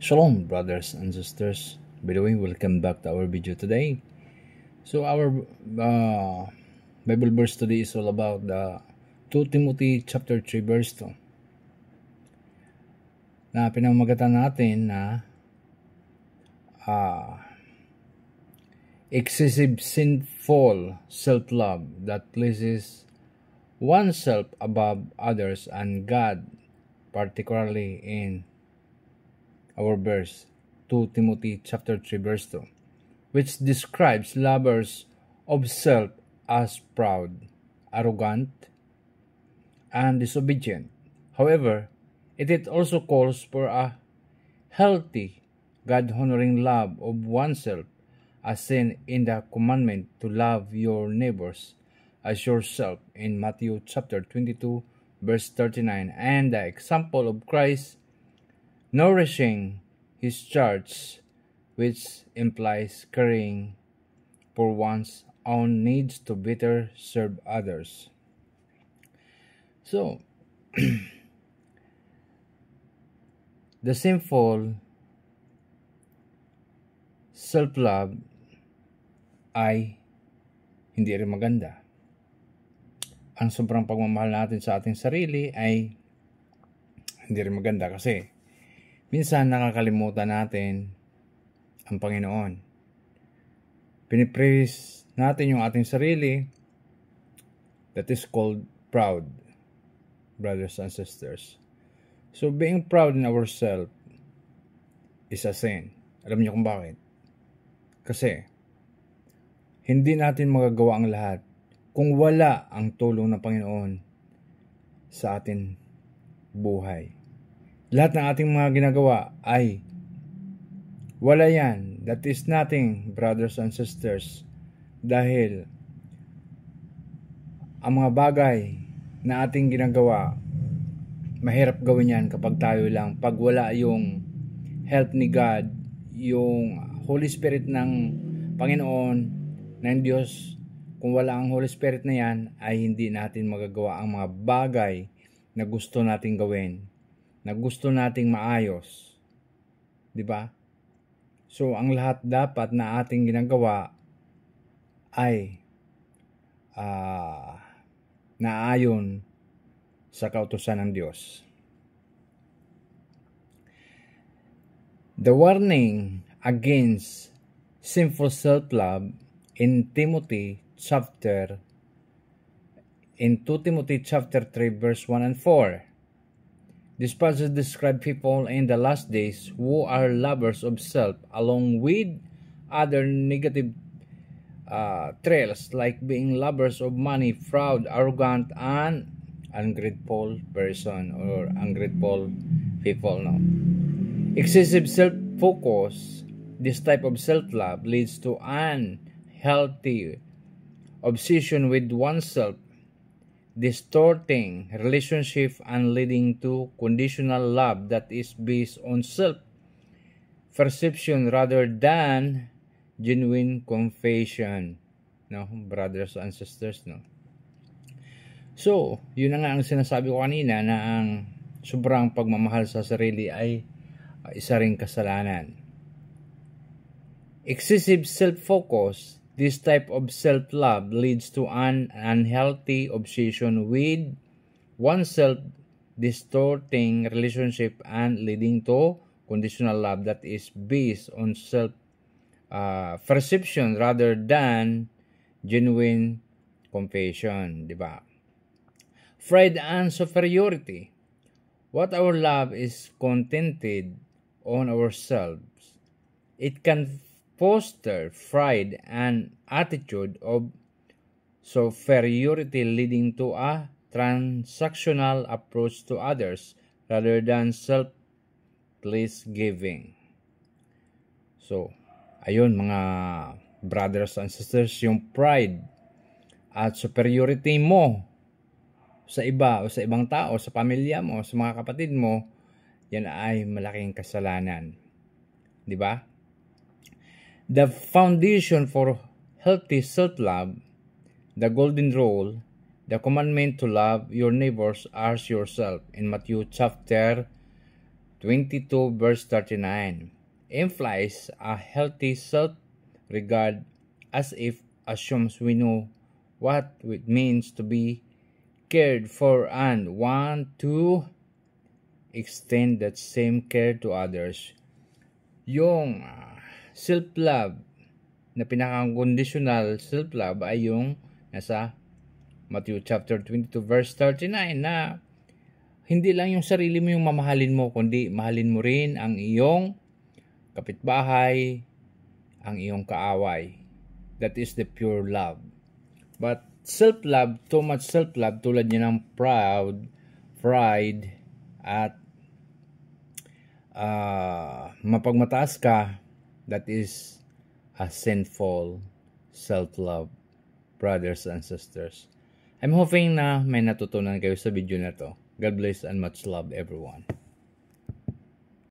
Shalom, brothers and sisters. By the way, welcome back to our video today. So, our Bible verse today is all about the 2 Timothy chapter 3 verse 2. Na pinamagatan natin na excessive sinful self-love that places oneself above others and God, particularly in our verse 2 Timothy chapter 3 verse 2, which describes lovers of self as proud, arrogant, and disobedient. However, it also calls for a healthy, God-honoring love of oneself, as seen in the commandment to love your neighbors as yourself in Matthew chapter 22 verse 39, and the example of Christ nourishing his church, which implies caring for one's own needs to better serve others. So, the sinful self-love ay hindi rin maganda. Ang sobrang pagmamahal natin sa ating sarili ay hindi rin maganda kasi minsan nakakalimutan natin ang Panginoon. Pinipraise natin yung ating sarili. That is called proud, brothers and sisters. So being proud in ourselves is a sin. Alam niyo kung bakit? Kasi hindi natin magagawa ang lahat kung wala ang tulong ng Panginoon sa ating buhay. Lahat ng ating mga ginagawa ay wala yan. That is nothing, brothers and sisters. Dahil ang mga bagay na ating ginagawa, mahirap gawin yan kapag tayo lang. Pag wala yung help ni God, yung Holy Spirit ng Panginoon, ng Diyos, kung wala ang Holy Spirit na yan, ay hindi natin magagawa ang mga bagay na gusto nating gawin, na gusto nating maayos. 'Di ba? So, ang lahat dapat na ating ginagawa ay naayon sa kautusan ng Diyos. The warning against sinful self-love in 2 Timothy chapter 3 verse 1 and 4. This passage describes people in the last days who are lovers of self along with other negative traits like being lovers of money, proud, arrogant, and ungrateful person or ungrateful people. No? Excessive self-focus, this type of self-love leads to unhealthy obsession with oneself, distorting relationship and leading to conditional love that is based on self-perception rather than genuine confession. No, brothers and sisters, no. So, yun na nga ang sinasabi ko kanina na ang sobrang pagmamahal sa sarili ay isa ring kasalanan. Excessive self-focus, this type of self-love leads to an unhealthy obsession with oneself, distorting relationship and leading to conditional love that is based on self-perception rather than genuine confession, di ba? Pride and superiority. What our love is contented on ourselves, it can foster pride and attitude of superiority leading to a transactional approach to others rather than selfless giving. So, ayun mga brothers and sisters, yung pride at superiority mo sa iba o sa ibang tao, sa pamilya mo, sa mga kapatid mo, yan ay malaking kasalanan. Di ba? The foundation for healthy self-love, the golden rule, the commandment to love your neighbors as yourself in Matthew chapter 22 verse 39 implies a healthy self-regard as if assumes we know what it means to be cared for and want to extend that same care to others. Yung self-love na pinaka-conditional self-love ay yung nasa Matthew chapter 22 verse 39 na hindi lang yung sarili mo yung mamahalin mo, kundi mahalin mo rin ang iyong kapitbahay, ang iyong kaaway. That is the pure love. But self-love, too much self-love, tulad niya ng pride, at mapagmataas ka, that is a sinful self-love, brothers and sisters. I'm hoping na may natutunan kayo sa video na to. God bless and much love everyone.